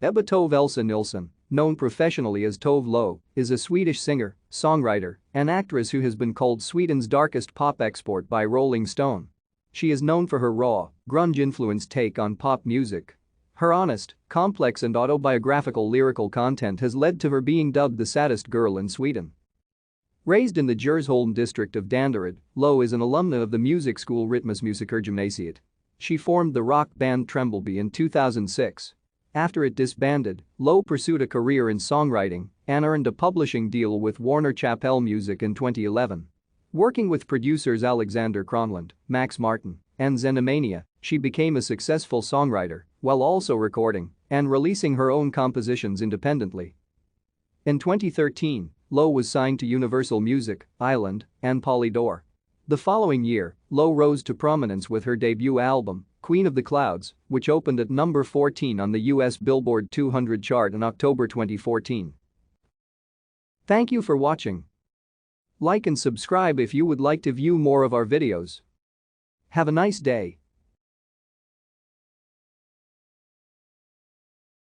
Ebba Tove Elsa Nilsson, known professionally as Tove Lo, is a Swedish singer, songwriter, and actress who has been called Sweden's darkest pop export by Rolling Stone. She is known for her raw, grunge-influenced take on pop music. Her honest, complex and autobiographical lyrical content has led to her being dubbed the saddest girl in Sweden. Raised in the Djursholm district of Danderyd, Lo is an alumna of the music school Ritmusmusikergymnasiet. She formed the rock band Trembleby in 2006. After it disbanded, Lo pursued a career in songwriting and earned a publishing deal with Warner Chappell Music in 2011. Working with producers Alexander Kronlund, Max Martin, and Xenomania, she became a successful songwriter while also recording and releasing her own compositions independently. In 2013, Lo was signed to Universal Music, Ireland, and Polydor. The following year, Lo rose to prominence with her debut album, Queen of the Clouds, which opened at number 14 on the US Billboard 200 chart in October 2014. Thank you for watching. Like and subscribe if you would like to view more of our videos. Have a nice day.